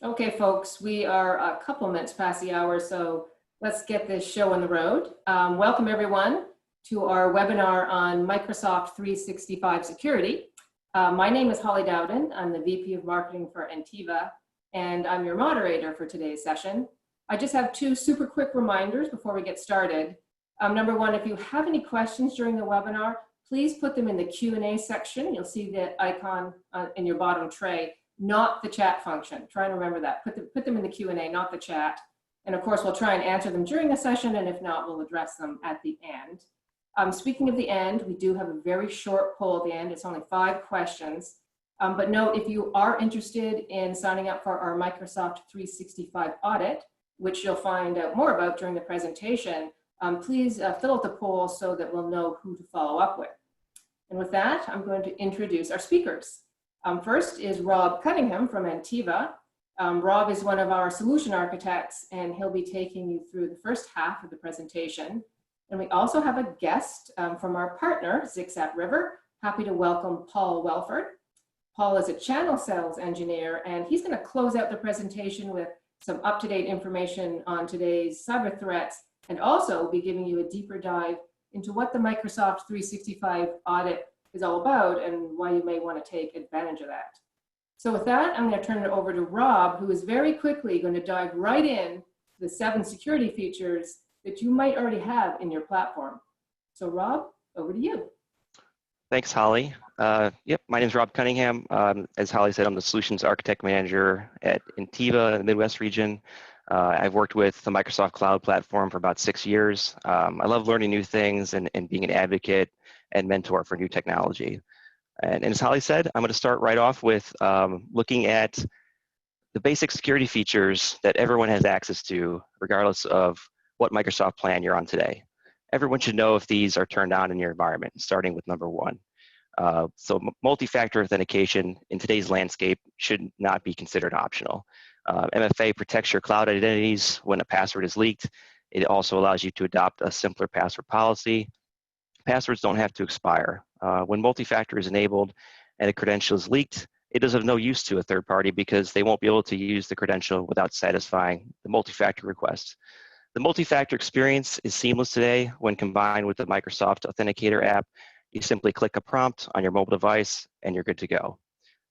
Okay, folks, we are a couple minutes past the hour, so let's get this show on the road. Welcome, everyone, to our webinar on Microsoft 365 security. My name is Holly Dowden. I'm the VP of Marketing for Antiva, and I'm your moderator for today's session. I just have two super quick reminders before we get started. Number one, if you have any questions during the webinar, please put them in the Q&A section. You'll see the icon in your bottom tray. Not the chat function. Try and remember that. Put them in the Q&A, not the chat. And of course, we'll try and answer them during the session, and if not, we'll address them at the end. Speaking of the end, we do have a very short poll at the end. It's only 5 questions. But note, if you are interested in signing up for our Microsoft 365 audit, which you'll find out more about during the presentation, please fill out the poll so that we'll know who to follow up with. And with that, I'm going to introduce our speakers. First is Rob Cunningham from Antiva. Rob is one of our solution architects, and he'll be taking you through the first half of the presentation. And we also have a guest from our partner, Zigzag River. Happy to welcome Paul Welford. Paul is a channel sales engineer, and he's going to close out the presentation with some up-to-date information on today's cyber threats, and also be giving you a deeper dive into what the Microsoft 365 audit is all about and why you may want to take advantage of that. So with that, I'm going to turn it over to Rob, who is very quickly going to dive right in to the 7 security features that you might already have in your platform. So Rob, over to you. Thanks, Holly. Yep, my name is Rob Cunningham. As Holly said, I'm the Solutions Architect Manager at Antiva in the Midwest region. I've worked with the Microsoft Cloud Platform for about 6 years. I love learning new things and being an advocate and mentor for new technology. And as Holly said, I'm going to start right off with looking at the basic security features that everyone has access to, regardless of what Microsoft plan you're on today. Everyone should know if these are turned on in your environment, starting with number 1. So multi-factor authentication in today's landscape should not be considered optional. MFA protects your cloud identities when a password is leaked. It also allows you to adopt a simpler password policy. Passwords don't have to expire. When multi-factor is enabled and a credential is leaked, it is of no use to a third party because they won't be able to use the credential without satisfying the multi-factor request. The multi-factor experience is seamless today when combined with the Microsoft Authenticator app. You simply click a prompt on your mobile device and you're good to go.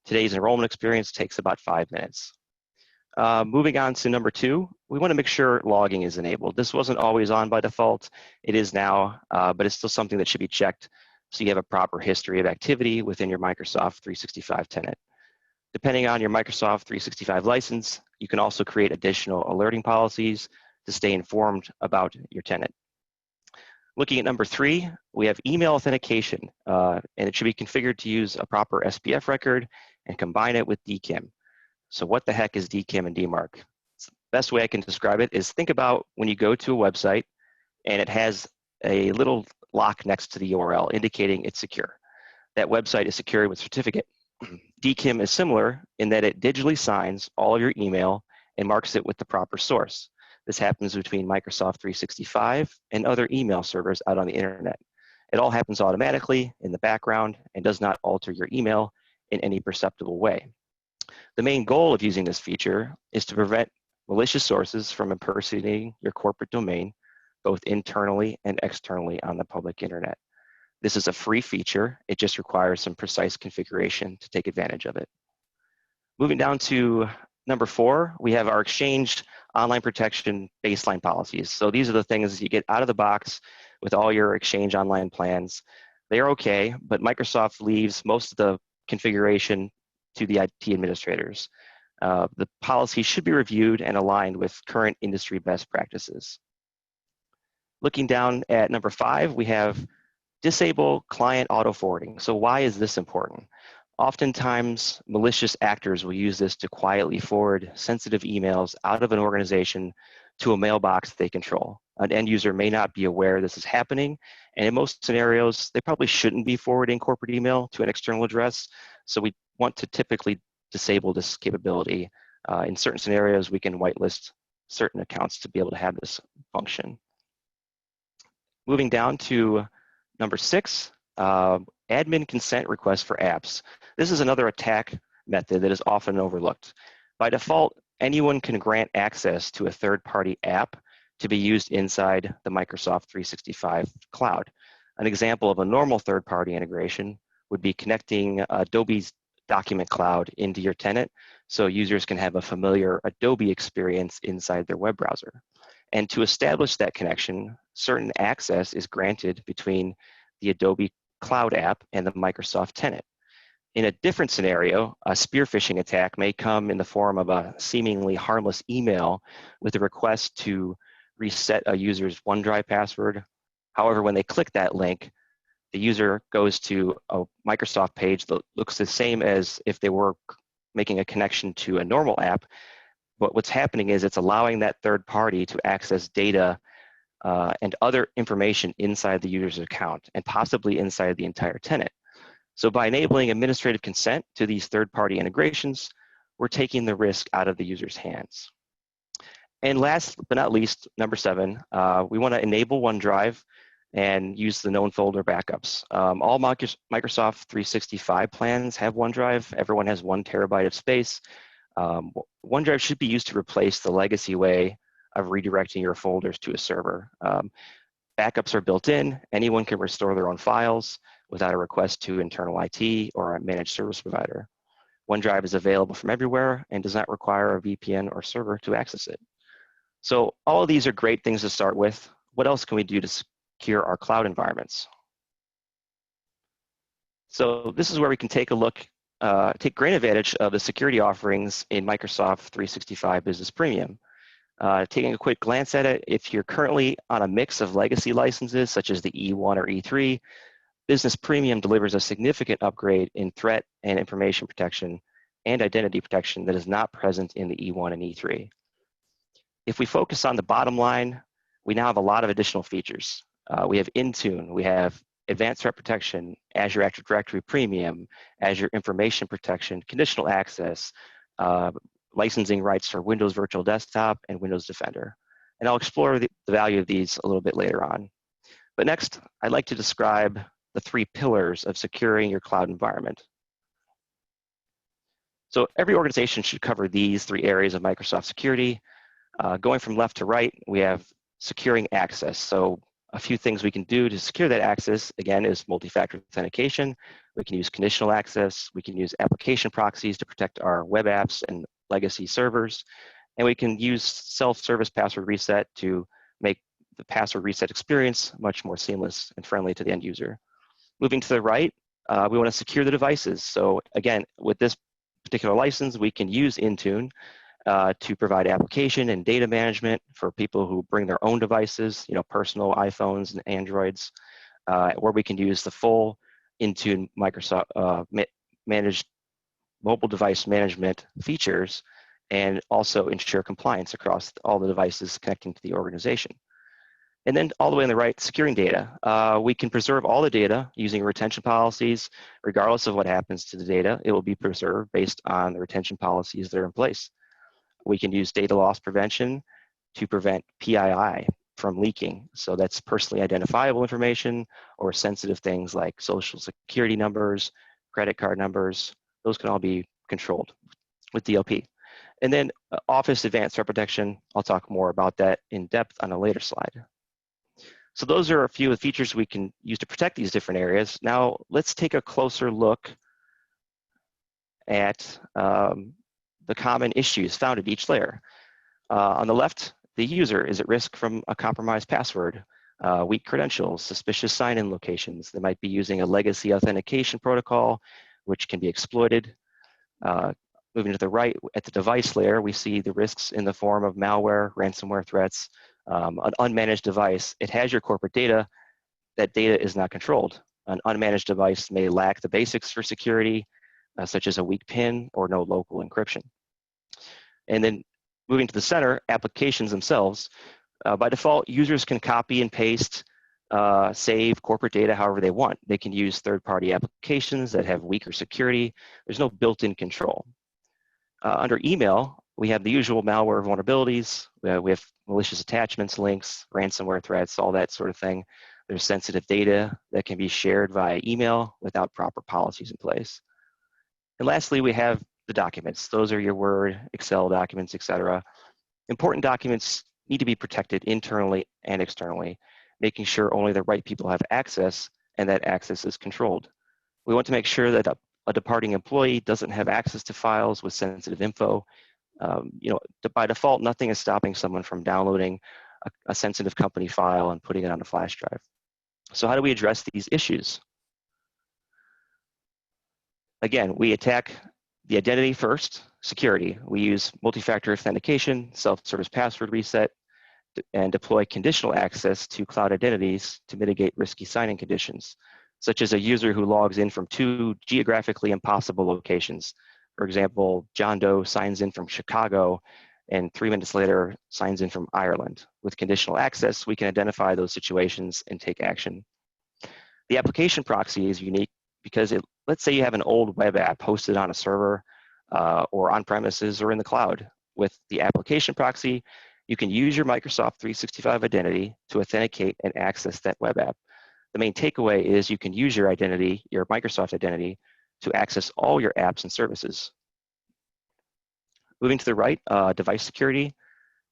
Today's enrollment experience takes about 5 minutes. Moving on to number 2, we want to make sure logging is enabled. This wasn't always on by default. It is now, but it's still something that should be checked so you have a proper history of activity within your Microsoft 365 tenant. Depending on your Microsoft 365 license, you can also create additional alerting policies to stay informed about your tenant. Looking at number 3, we have email authentication, and it should be configured to use a proper SPF record and combine it with DKIM. So what the heck is DKIM and DMARC? The best way I can describe it is think about when you go to a website and it has a little lock next to the URL indicating it's secure. That website is secured with certificate. DKIM is similar in that it digitally signs all of your email and marks it with the proper source. This happens between Microsoft 365 and other email servers out on the internet. It all happens automatically in the background and does not alter your email in any perceptible way. The main goal of using this feature is to prevent malicious sources from impersonating your corporate domain, both internally and externally on the public internet. This is a free feature. It just requires some precise configuration to take advantage of it. Moving down to number 4, we have our Exchange Online Protection baseline policies. So these are the things you get out of the box with all your Exchange Online plans. They are okay, but Microsoft leaves most of the configuration to the IT administrators. The policy should be reviewed and aligned with current industry best practices. Looking down at number 5, we have disable client auto forwarding. So why is this important? Oftentimes, malicious actors will use this to quietly forward sensitive emails out of an organization to a mailbox they control. An end user may not be aware this is happening, and in most scenarios, they probably shouldn't be forwarding corporate email to an external address, so we want to typically disable this capability. In certain scenarios, we can whitelist certain accounts to be able to have this function. Moving down to number 6, admin consent requests for apps. This is another attack method that is often overlooked. By default, anyone can grant access to a third-party app to be used inside the Microsoft 365 cloud. An example of a normal third-party integration would be connecting Adobe's document cloud into your tenant so users can have a familiar Adobe experience inside their web browser. And to establish that connection, certain access is granted between the Adobe Cloud app and the Microsoft tenant. In a different scenario, a spear phishing attack may come in the form of a seemingly harmless email with a request to reset a user's OneDrive password. However, when they click that link, the user goes to a Microsoft page that looks the same as if they were making a connection to a normal app. But what's happening is it's allowing that third party to access data and other information inside the user's account and possibly inside the entire tenant. So by enabling administrative consent to these third-party integrations, we're taking the risk out of the user's hands. And last but not least, number 7, we want to enable OneDrive and use the known folder backups. All Microsoft 365 plans have OneDrive. Everyone has 1 terabyte of space. OneDrive should be used to replace the legacy way of redirecting your folders to a server. Backups are built in. Anyone can restore their own files without a request to internal IT or a managed service provider. OneDrive is available from everywhere and does not require a VPN or server to access it. So all of these are great things to start with. What else can we do to secure our cloud environments? So this is where we can take a look, take great advantage of the security offerings in Microsoft 365 Business Premium. Taking a quick glance at it, if you're currently on a mix of legacy licenses such as the E1 or E3, Business Premium delivers a significant upgrade in threat and information protection and identity protection that is not present in the E1 and E3. If we focus on the bottom line, we now have a lot of additional features. We have Intune, we have Advanced Threat Protection, Azure Active Directory Premium, Azure Information Protection, Conditional Access, licensing rights for Windows Virtual Desktop and Windows Defender. And I'll explore the value of these a little bit later on. But next, I'd like to describe the 3 pillars of securing your cloud environment. So every organization should cover these 3 areas of Microsoft security. Going from left to right, we have securing access. So a few things we can do to secure that access, again, is multi-factor authentication. We can use conditional access. We can use application proxies to protect our web apps and legacy servers. And we can use self-service password reset to make the password reset experience much more seamless and friendly to the end user. Moving to the right, we want to secure the devices. So again, with this particular license, we can use Intune to provide application and data management for people who bring their own devices, personal iPhones and Androids, where we can use the full Intune Microsoft managed mobile device management features and also ensure compliance across all the devices connecting to the organization. And then all the way on the right, securing data. We can preserve all the data using retention policies. Regardless of what happens to the data, it will be preserved based on the retention policies that are in place. We can use data loss prevention to prevent PII from leaking. So that's personally identifiable information or sensitive things like social security numbers, credit card numbers. Those can all be controlled with DLP. And then Office Advanced Threat Protection, I'll talk more about that in depth on a later slide. So those are a few of the features we can use to protect these different areas. Now let's take a closer look at the common issues found at each layer. On the left, the user is at risk from a compromised password, weak credentials, suspicious sign-in locations. They might be using a legacy authentication protocol, which can be exploited. Moving to the right, at the device layer, we see the risks in the form of malware, ransomware threats, an unmanaged device. It has your corporate data. That data is not controlled. An unmanaged device may lack the basics for security, such as a weak PIN or no local encryption. And then moving to the center, applications themselves. By default, users can copy and paste, save corporate data however they want. They can use third-party applications that have weaker security. There's no built-in control. Under email, we have the usual malware vulnerabilities. We have malicious attachments, links, ransomware threats, all that sort of thing. There's sensitive data that can be shared via email without proper policies in place. And lastly, we have the documents. Those are your Word, Excel documents, etc. Important documents need to be protected internally and externally, making sure only the right people have access and that access is controlled. We want to make sure that a departing employee doesn't have access to files with sensitive info. By default, nothing is stopping someone from downloading a sensitive company file and putting it on a flash drive. So how do we address these issues? Again, we attack the identity first, security. We use multi-factor authentication, self-service password reset, and deploy conditional access to cloud identities to mitigate risky signing conditions, such as a user who logs in from 2 geographically impossible locations. For example, John Doe signs in from Chicago and 3 minutes later signs in from Ireland. With conditional access, we can identify those situations and take action. The application proxy is unique because let's say you have an old web app hosted on a server or on premises or in the cloud. With the application proxy, you can use your Microsoft 365 identity to authenticate and access that web app. The main takeaway is you can use your identity, your Microsoft identity, to access all your apps and services. Moving to the right, device security,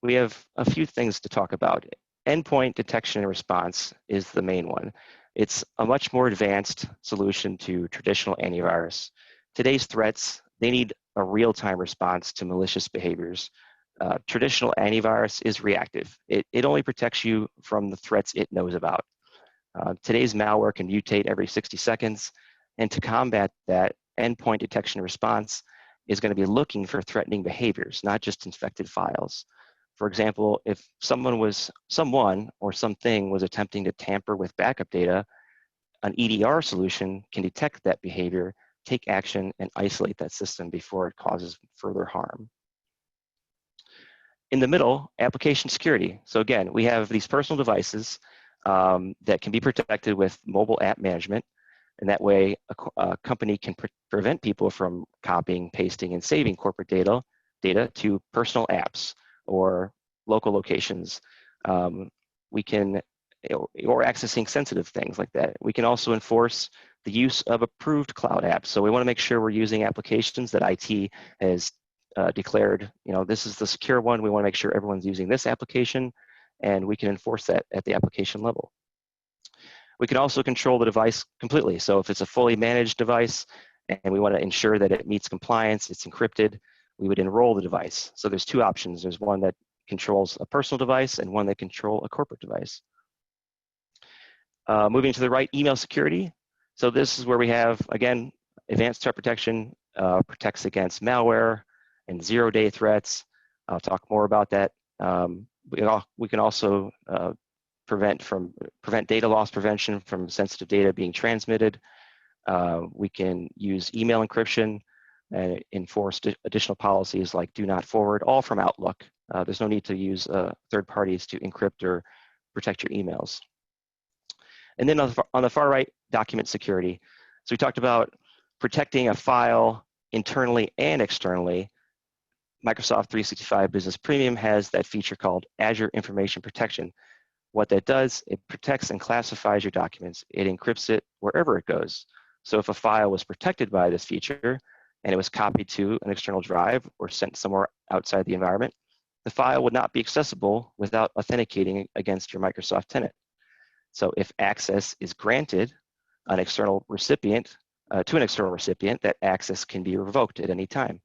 we have a few things to talk about. Endpoint detection and response is the main one. It's a much more advanced solution to traditional antivirus. Today's threats, they need a real-time response to malicious behaviors. Traditional antivirus is reactive. It only protects you from the threats it knows about. Today's malware can mutate every 60 seconds, and to combat that, endpoint detection and response is going to be looking for threatening behaviors, not just infected files. For example, if someone or something was attempting to tamper with backup data, an EDR solution can detect that behavior, take action, and isolate that system before it causes further harm. In the middle, application security. So again, we have these personal devices that can be protected with mobile app management. And that way, a company can prevent people from copying, pasting, and saving corporate data to personal apps or local locations. We can, or accessing sensitive things like that. We can also enforce the use of approved cloud apps. So we want to make sure we're using applications that IT has declared, this is the secure one. We want to make sure everyone's using this application, and we can enforce that at the application level. We can also control the device completely. So if it's a fully managed device and we want to ensure that it meets compliance, it's encrypted, we would enroll the device. So there's two options. There's one that controls a personal device and one that controls a corporate device. Moving to the right, email security. So this is where we have, again, advanced threat protection, protects against malware and zero-day threats. I'll talk more about that. We can also prevent data loss prevention from sensitive data being transmitted. We can use email encryption and enforce additional policies like do not forward, all from Outlook. There's no need to use third parties to encrypt or protect your emails. And then on the far right, document security. So we talked about protecting a file internally and externally. Microsoft 365 Business Premium has that feature called Azure Information Protection. What that does, it protects and classifies your documents. It encrypts it wherever it goes. So if a file was protected by this feature and it was copied to an external drive or sent somewhere outside the environment, the file would not be accessible without authenticating against your Microsoft tenant. So if access is granted to an external recipient, that access can be revoked at any time.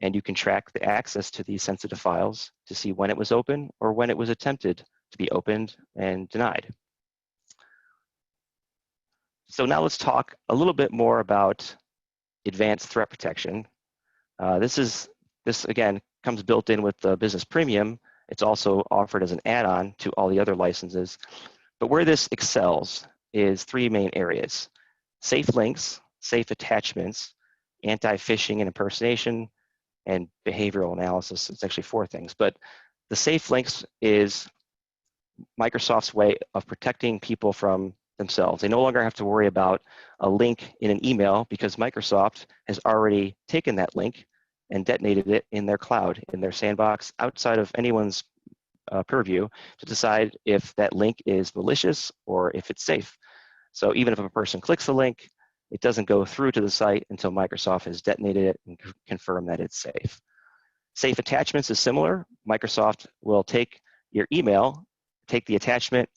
And you can track the access to these sensitive files to see when it was open or when it was attempted to be opened and denied. So now let's talk a little bit more about advanced threat protection. This again comes built in with the Business Premium. It's also offered as an add-on to all the other licenses. But where this excels is three main areas: safe links, safe attachments, anti-phishing and impersonation, and behavioral analysis. It's actually four things. But the safe links is Microsoft's way of protecting people from themselves. They no longer have to worry about a link in an email because Microsoft has already taken that link and detonated it in their cloud, in their sandbox, outside of anyone's purview to decide if that link is malicious or if it's safe. So even if a person clicks the link, it doesn't go through to the site until Microsoft has detonated it and confirmed that it's safe. Safe attachments is similar. Microsoft will take your email, take the attachment,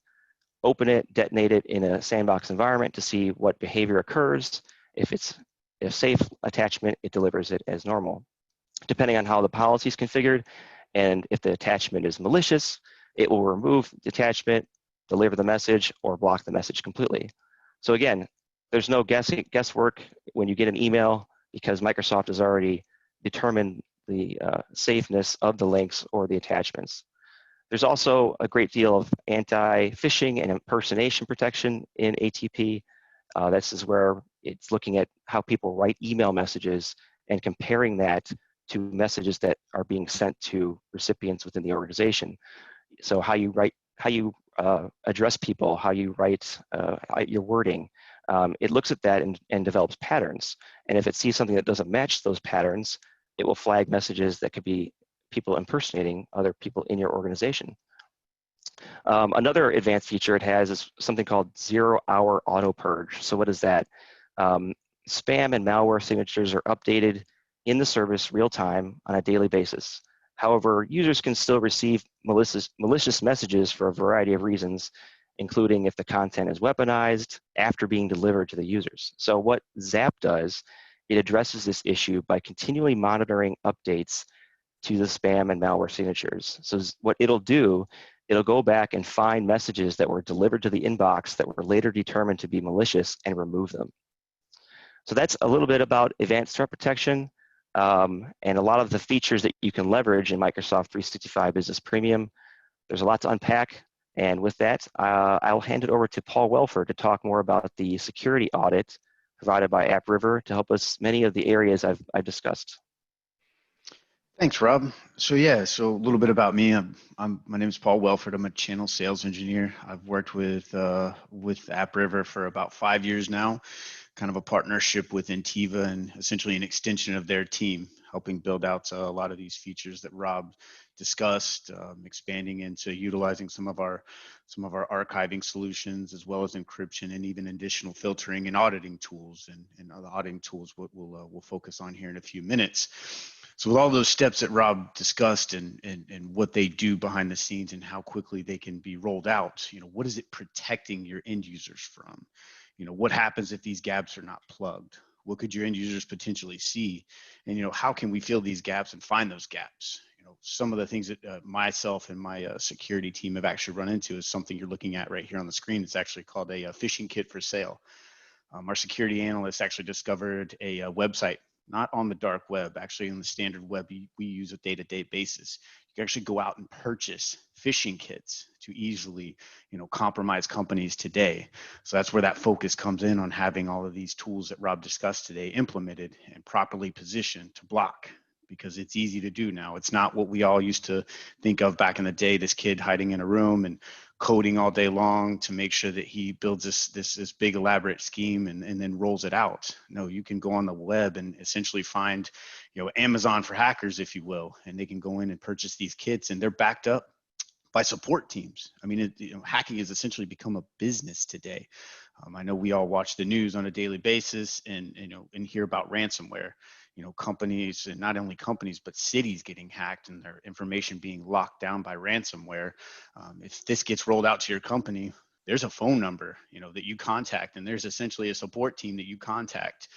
open it, detonate it in a sandbox environment to see what behavior occurs. If it's a safe attachment, it delivers it as normal. Depending on how the policy is configured, and if the attachment is malicious, it will remove the attachment, deliver the message, or block the message completely. So again, there's no guesswork when you get an email because Microsoft has already determined the safeness of the links or the attachments. There's also a great deal of anti-phishing and impersonation protection in ATP. This is where it's looking at how people write email messages and comparing that to messages that are being sent to recipients within the organization. So how you write, how you address people, how you write your wording. It looks at that and develops patterns. And if it sees something that doesn't match those patterns, it will flag messages that could be people impersonating other people in your organization. Another advanced feature it has is something called 0-hour auto purge. So what is that? Spam and malware signatures are updated in the service real time on a daily basis. However, users can still receive malicious messages for a variety of reasons, including if the content is weaponized after being delivered to the users. So what ZAP does, it addresses this issue by continually monitoring updates to the spam and malware signatures. So what it'll do, it'll go back and find messages that were delivered to the inbox that were later determined to be malicious and remove them. So that's a little bit about advanced threat protection and a lot of the features that you can leverage in Microsoft 365 Business Premium. There's a lot to unpack. And with that, I'll hand it over to Paul Welford to talk more about the security audit provided by AppRiver to help us many of the areas I've discussed. Thanks, Rob. So a little bit about me. My name is Paul Welford. I'm a channel sales engineer. I've worked with AppRiver for about 5 years now, kind of a partnership with Intiva and essentially an extension of their team, helping build out a lot of these features that Rob discussed, expanding into utilizing some of our archiving solutions, as well as encryption and even additional filtering and auditing tools. And other auditing tools we'll focus on here in a few minutes. So with all those steps that Rob discussed and what they do behind the scenes and how quickly they can be rolled out, what is it protecting your end users from? What happens if these gaps are not plugged? What could your end users potentially see? And, how can we fill these gaps and find those gaps? Some of the things that myself and my security team have actually run into is something you're looking at right here on the screen. It's actually called a phishing kit for sale. Our security analysts actually discovered a website, not on the dark web, actually on the standard web we use a day-to-day basis. You can actually go out and purchase phishing kits to easily, compromise companies today. So that's where that focus comes in on having all of these tools that Rob discussed today implemented and properly positioned to block, because it's easy to do now. It's not what we all used to think of back in the day, this kid hiding in a room and coding all day long to make sure that he builds this big elaborate scheme and then rolls it out. No, you can go on the web and essentially find, Amazon for hackers, if you will, and they can go in and purchase these kits, and they're backed up by support teams. I mean, hacking has essentially become a business today. I know we all watch the news on a daily basis and hear about ransomware. Companies, and not only companies, but cities getting hacked and their information being locked down by ransomware. If this gets rolled out to your company, there's a phone number, that you contact, and there's essentially a support team that you contact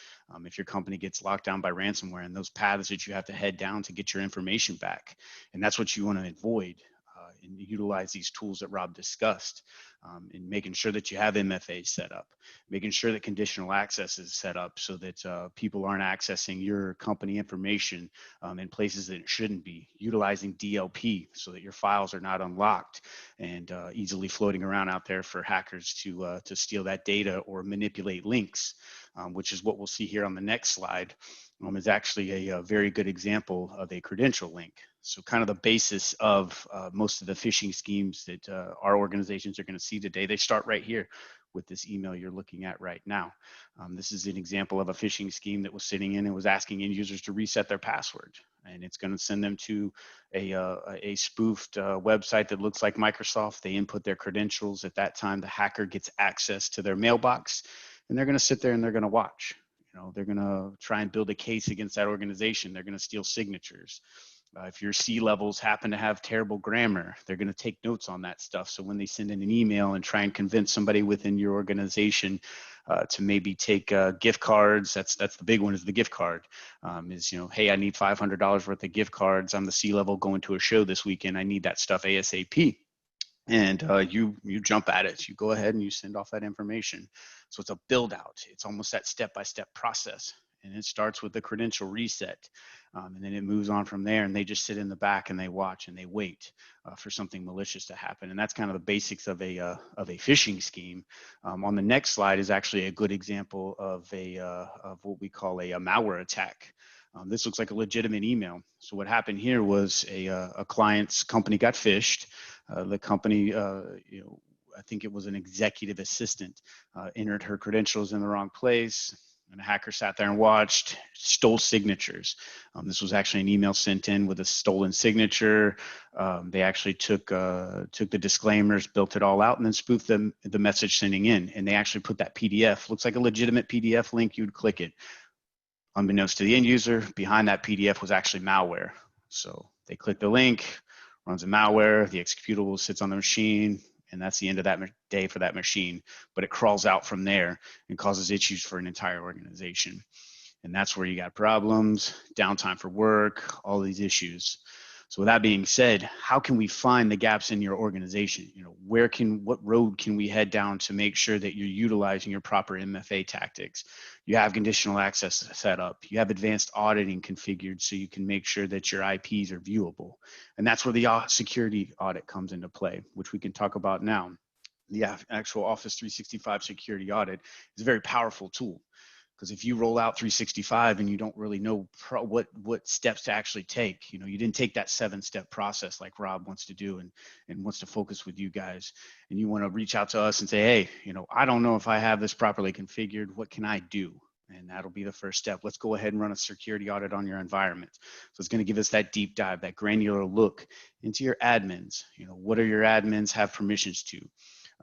if your company gets locked down by ransomware, and those paths that you have to head down to get your information back. And that's what you want to avoid. And utilize these tools that Rob discussed in making sure that you have MFAs set up, making sure that conditional access is set up so that people aren't accessing your company information in places that it shouldn't be, utilizing DLP so that your files are not unlocked and easily floating around out there for hackers to steal that data or manipulate links, which is what we'll see here on the next slide. Is actually a very good example of a credential link. So kind of the basis of most of the phishing schemes that our organizations are going to see today, they start right here with this email you're looking at right now. This is an example of a phishing scheme that was sitting in and was asking end users to reset their password. And it's going to send them to a spoofed website that looks like Microsoft. They input their credentials. At that time, the hacker gets access to their mailbox. and they're going to sit there and they're going to watch. They're going to try and build a case against that organization. They're going to steal signatures. If your C levels happen to have terrible grammar, they're going to take notes on that stuff. So when they send in an email and try and convince somebody within your organization to maybe take gift cards, that's the big one, is the gift card. Hey, I need $500 worth of gift cards. I'm the C level going to a show this weekend. I need that stuff ASAP. And you jump at it. You go ahead and you send off that information. So it's a build out. It's almost that step-by-step process. And it starts with the credential reset. And then it moves on from there, and they just sit in the back and they watch and they wait for something malicious to happen. And that's kind of the basics of a phishing scheme. On the next slide is actually a good example of what we call a malware attack. This looks like a legitimate email. So what happened here was a client's company got phished. The company, I think it was an executive assistant, entered her credentials in the wrong place. And a hacker sat there and watched, stole signatures. This was actually an email sent in with a stolen signature. They actually took the disclaimers, built it all out, and then spoofed the message sending in. And they actually put that PDF, looks like a legitimate PDF link, you'd click it. Unbeknownst to the end user, behind that PDF was actually malware. So they click the link, runs a malware, the executable sits on the machine, and that's the end of that day for that machine. But it crawls out from there and causes issues for an entire organization. And that's where you got problems, downtime for work, all these issues. So with that being said, how can we find the gaps in your organization? What road can we head down to make sure that you're utilizing your proper MFA tactics? You have conditional access set up. You have advanced auditing configured so you can make sure that your IPs are viewable. And that's where the security audit comes into play, which we can talk about now. The actual Office 365 security audit is a very powerful tool. Because if you roll out 365 and you don't really know what steps to actually take, you didn't take that 7-step process like Rob wants to do and wants to focus with you guys, and you want to reach out to us and say, hey, I don't know if I have this properly configured. What can I do? And that'll be the first step. Let's go ahead and run a security audit on your environment. So it's going to give us that deep dive, that granular look into your admins. What do your admins have permissions to?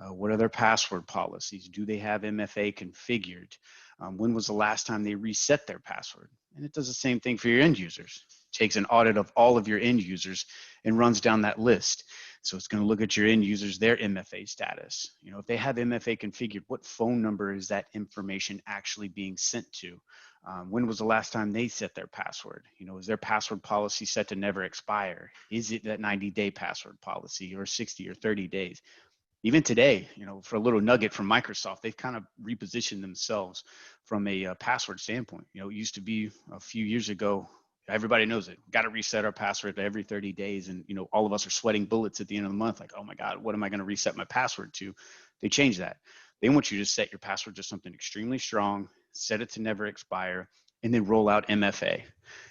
What are their password policies? Do they have MFA configured? When was the last time they reset their password? And it does the same thing for your end users. It takes an audit of all of your end users and runs down that list. So it's going to look at your end users, their MFA status. If they have MFA configured, what phone number is that information actually being sent to? When was the last time they set their password? Is their password policy set to never expire? Is it that 90-day password policy or 60 or 30 days? Even today, for a little nugget from Microsoft, they've kind of repositioned themselves from a password standpoint. It used to be a few years ago, everybody knows it. Got to reset our password every 30 days. And, all of us are sweating bullets at the end of the month. Like, oh my God, what am I going to reset my password to? They changed that. They want you to set your password to something extremely strong, set it to never expire, and then roll out MFA.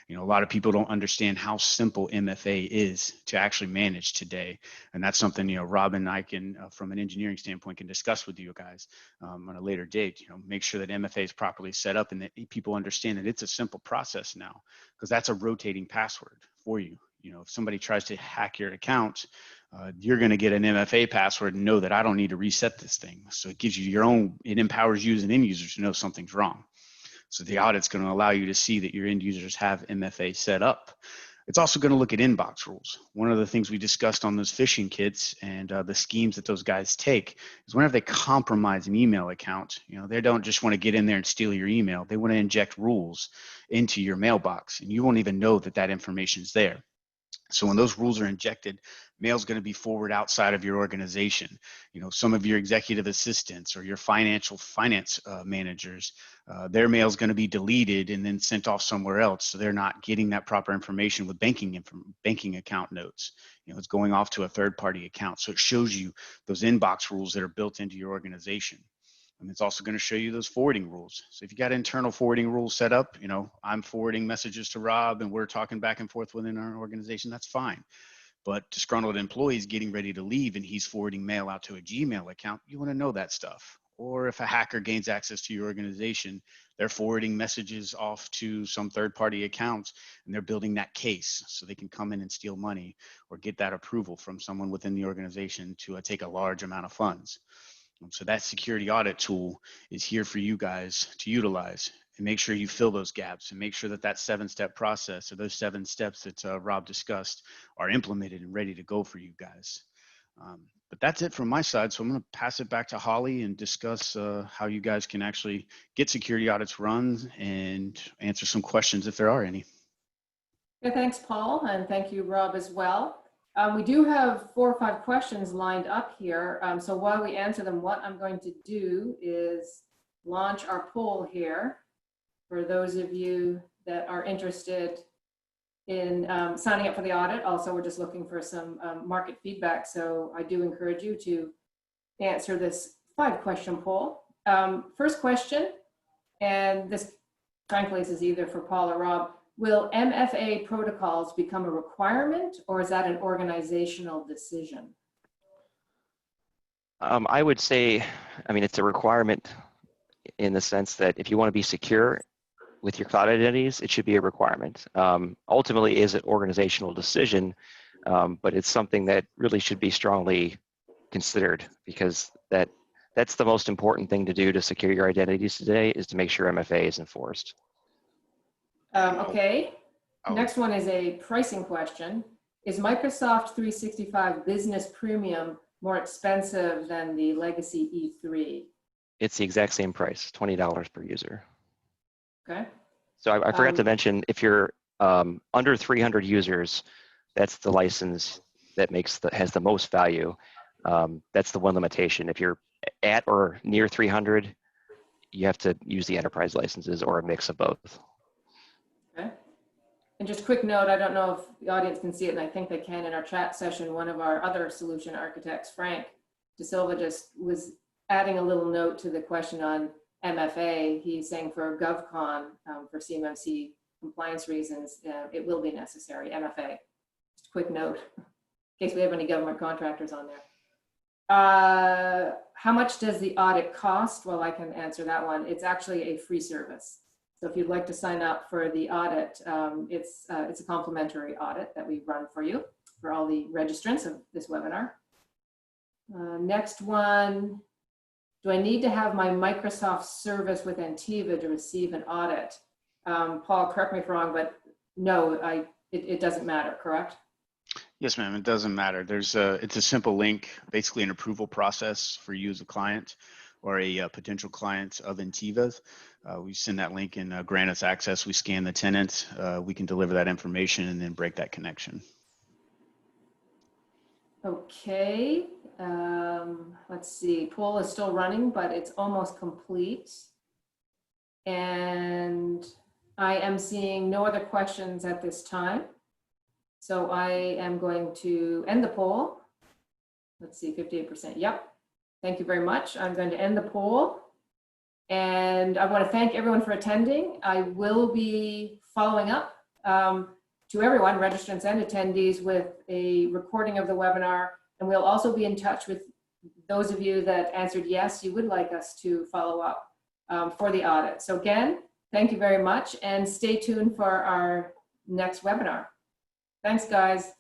A lot of people don't understand how simple MFA is to actually manage today. And that's something, Rob and I can, from an engineering standpoint, can discuss with you guys on a later date. Make sure that MFA is properly set up and that people understand that it's a simple process now, because that's a rotating password for you. If somebody tries to hack your account, you're going to get an MFA password and know that I don't need to reset this thing. So it gives you it empowers you as an end user to know something's wrong. So the audit's going to allow you to see that your end users have MFA set up. It's also going to look at inbox rules. One of the things we discussed on those phishing kits and the schemes that those guys take is whenever they compromise an email account, they don't just want to get in there and steal your email. They want to inject rules into your mailbox, and you won't even know that that information is there. So when those rules are injected, mail's going to be forwarded outside of your organization. Some of your executive assistants or your finance managers, their mail's going to be deleted and then sent off somewhere else. So they're not getting that proper information with banking account notes. It's going off to a third-party account. So it shows you those inbox rules that are built into your organization. And it's also going to show you those forwarding rules. So if you got internal forwarding rules set up, I'm forwarding messages to Rob and we're talking back and forth within our organization, that's fine. But disgruntled employees getting ready to leave and he's forwarding mail out to a Gmail account, you want to know that stuff. Or if a hacker gains access to your organization, they're forwarding messages off to some third-party accounts and they're building that case so they can come in and steal money or get that approval from someone within the organization to take a large amount of funds. So that security audit tool is here for you guys to utilize and make sure you fill those gaps and make sure that that 7-step process or those 7 steps that Rob discussed are implemented and ready to go for you guys. But that's it from my side. So I'm going to pass it back to Holly and discuss how you guys can actually get security audits run and answer some questions if there are any. Yeah, thanks, Paul, and thank you, Rob, as well. We do have 4 or 5 questions lined up here. So while we answer them, what I'm going to do is launch our poll here for those of you that are interested in signing up for the audit. Also, we're just looking for some market feedback. So I do encourage you to answer this 5-question poll. First question, and this, frankly, this is either for Paul or Rob. Will MFA protocols become a requirement, or is that an organizational decision? I would say, I mean, it's a requirement in the sense that if you want to be secure with your cloud identities, it should be a requirement. Ultimately, is an organizational decision, but it's something that really should be strongly considered, because that's the most important thing to do to secure your identities today, is to make sure MFA is enforced. Okay, next one is a pricing question. Is Microsoft 365 Business Premium more expensive than the legacy E3? It's the exact same price, $20 per user. Okay. So I forgot to mention, if you're under 300 users, that's the license that has the most value. That's the one limitation. If you're at or near 300, you have to use the enterprise licenses or a mix of both. Okay. And just a quick note, I don't know if the audience can see it, and I think they can in our chat session. One of our other solution architects, Frank De Silva, just was adding a little note to the question on MFA. He's saying for GovCon, for CMMC compliance reasons, it will be necessary, MFA. Just a quick note, in case we have any government contractors on there. How much does the audit cost? Well, I can answer that one. It's actually a free service. So if you'd like to sign up for the audit, it's a complimentary audit that we run for you, for all the registrants of this webinar. Next one, do I need to have my Microsoft service with Antiva to receive an audit? Paul, correct me if I'm wrong, but no, it doesn't matter, correct? Yes, ma'am, it doesn't matter. It's a simple link, basically an approval process for you as a client or a potential client of Antiva. We send that link and grant us access. We scan the tenant. We can deliver that information and then break that connection. Okay, let's see. Poll is still running, but it's almost complete. And I am seeing no other questions at this time. So I am going to end the poll. Let's see, 58%. Yep. Thank you very much. I'm going to end the poll. And I want to thank everyone for attending. I will be following up to everyone, registrants and attendees, with a recording of the webinar. And we'll also be in touch with those of you that answered yes, you would like us to follow up for the audit. So again, thank you very much, and stay tuned for our next webinar. Thanks, guys.